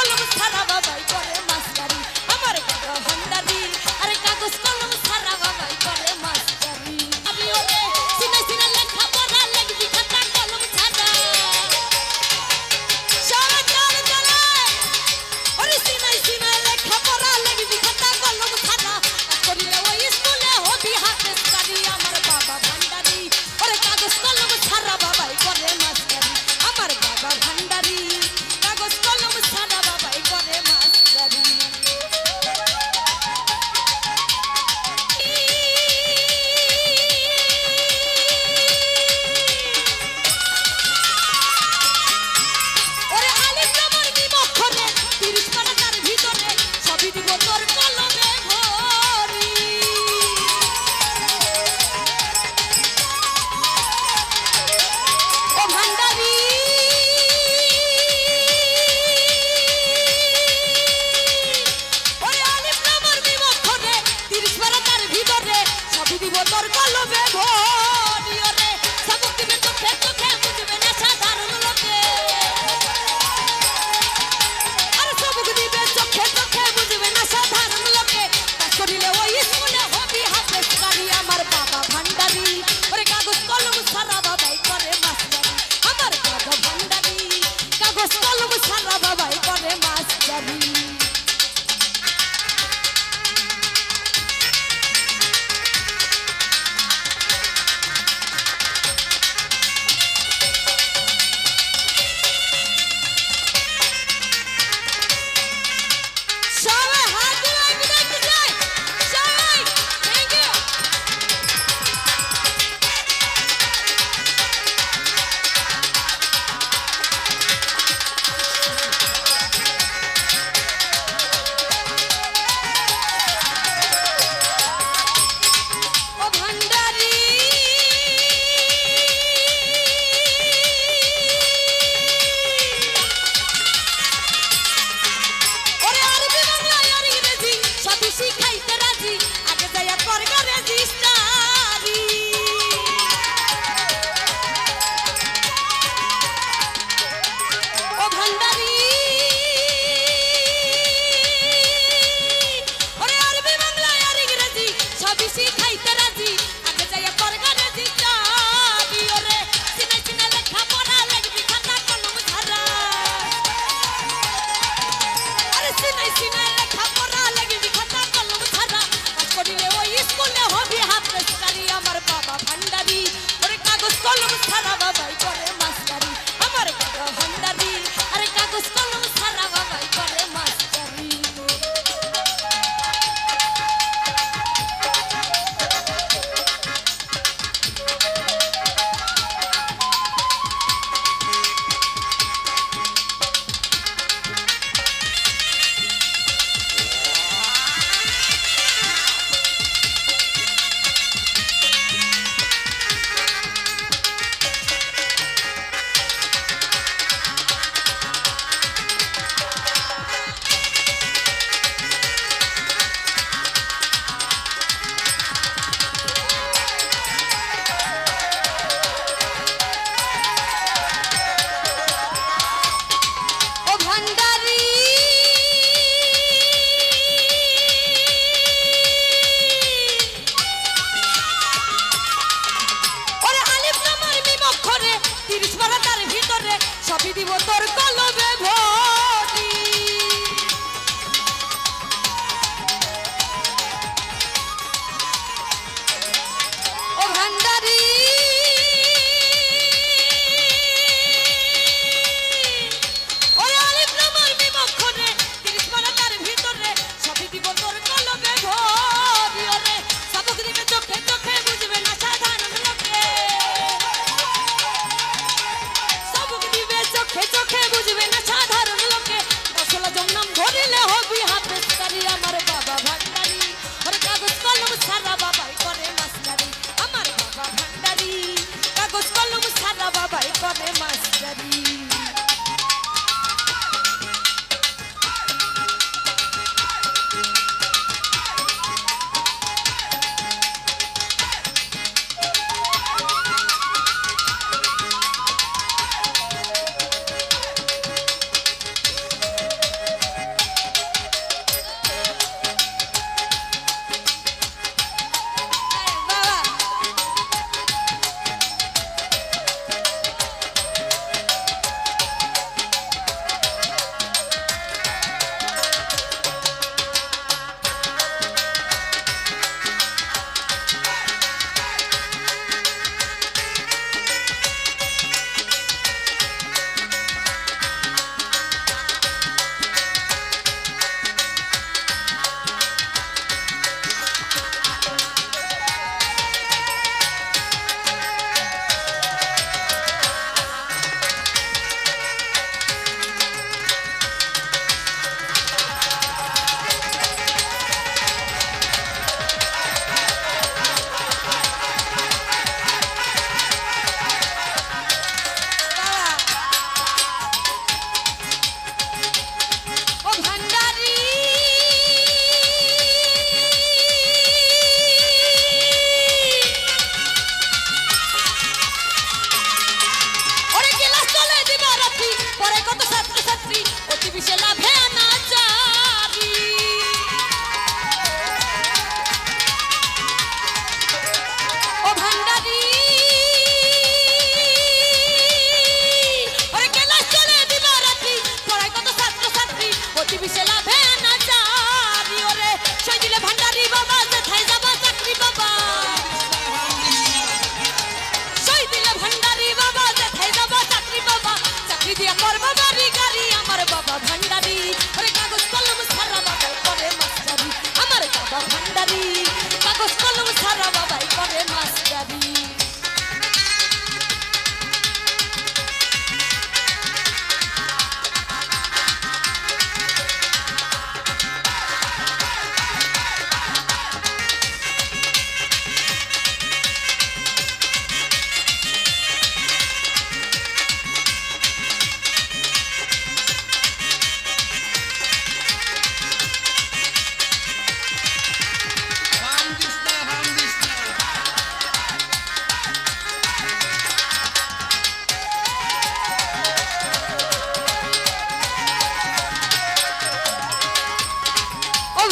কলম ছাড়া বাবাই করে মাস্টারি আমার বাবা ভান্ডারি আরে কাগজ কলম ছাড়া বাবাই করে মাস্টারি আমি ওরে সিনাই সিনাই লেখা পড়া লিখবি খাতা কলম ছাড়া সবাই চলে চলে ওরে সিনাই সিনাই লেখা পড়া লিখবি খাতা কলম ছাড়া করিলে ওই স্কুলে হবি হাতে সারি আমার বাবা ভান্ডারি ওরে কাগজ কলম ছাড়া বাবাই করে মাস্টারি আমার বাবা ভান্ডারি কাগজ কলম ছাড়া বাবাই করে মাস্টারি ওরে আলিফ লামের মিম অক্ষরে 30 পারা তার ভিতরে সবই দিব তোর কলমে ভরি ও ভান্ডারি ওরে আলিফ লামের মিম অক্ষরে 30 পারা তার ভিতরে সবই দিব তোর কলমে ভরি ওরে সবক দিবে চোখে চোখে বুঝবে না সাধারণ লোকে আরে সবক দিবে চোখে চোখে বুঝবে না সাধারণ লোকে কাজ করিলে ওই স্কুলে হবি হাতে সারি আমার বাবা ভান্ডারি ওরে কাগজ কলম ছাড়া বাবাই করে মাস্টারি আমার বাবা ভান্ডারি কাগজ কলম ছাড়া বাবাই করে মাস্টারি সবাই হাত দিয়ে বিদায় যায় সবাই থ্যাংক ইউ ও ভান্ডারি ওরে আরবি বাংলা আর ইংরেজি সবই শিখাইতে রাজি আগে যাইয়া করগা রেজিস্ট্রারি ও ভান্ডারি ওরে আরবি বাংলা আর ইংরেজি সবই শিখাইতে রাজি আগে যাইয়া করগা রেজিস্ট্রারি ওরে সিনাই সিনাই লেখা পড়া লিখবি খাতা কলম ছাড়া আরে সিনাই সিনাই লেখা পড়া লিখবি খাতা কলম ছাড়া কাজ করিলে ওই স্কুলে হবি হাতে সারি আমার বাবা ভান্ডারি ওরে কাগজ কলম ছাড়া বাবাই করে মাস্টারি আমার বাবা ভান্ডারি আরে কাগজ কলম ছাড়া বাবাই করে মাস্টারি অতি বিশে লাভে না জারি ওরে সই দিলে ভান্ডারি বাবা যেথায় যাবা চাকরি বাবা সই দিলে ভান্ডারি বাবা যেথায় যাবা চাকরি বাবা চাকরি দিয়া করবো বাড়ি গাড়ি আমার বাবা ভান্ডারি ওরে কাগজ কলম ছাড়া বাবাই করে মাস্টারি আমার বাবা ভান্ডারি কাগজ কলম ছাড়া বাবাই করে মাস্টারি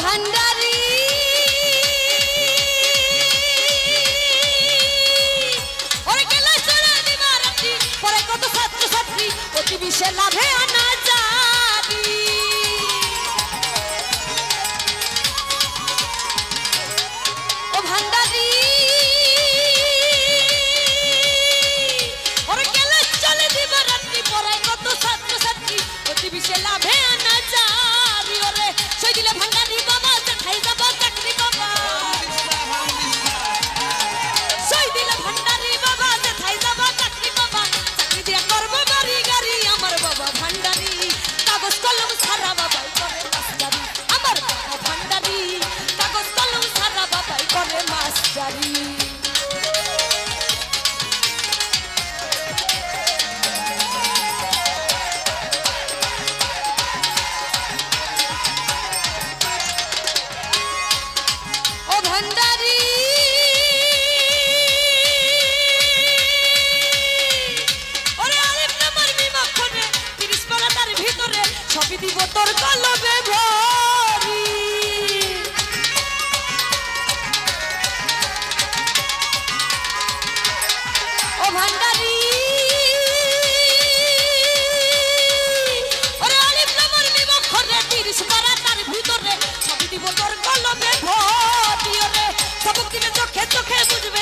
ভান্ডারি ওরে গেলে চলে দিবা রাত্রি পরে কত ছাত্র ছাত্রী অতি বিশে লাভে আনা জারি ও ভান্ডারি ওরে গেলে চলে দিবা রাত্রি পরে কত ছাত্র ছাত্রী অতি বিশে লাভে আনা জারি ওরে সই দিলে ভান্ডারি বাবা যেথায় যাবা চাকরি বাবা সই দিলে ভান্ডারি বাবা যেথায় যাবা চাকরি বাবা চাকরি দিয়া করবো বাড়ি গাড়ি আমার বাবা ভান্ডারি কাগজ কলম ছাড়া বাবাই করে মাস্টারি আমার বাবা ভান্ডারি কাগজ কলম ছাড়া বাবাই করে মাস্টারি ভান্ডারি ওরে আলিফ নাম্বার মিম অক্ষরে 30 পারা তার ভিতরে সবই দিব তোর কলবে ভরি ও ভান্ডারি ওরে আলিফ নাম্বার মিম অক্ষরে 30 পারা তার ভিতরে সবই দিব তোর কলবে ভরি সবক দিলে চোখে চোখে বুঝবে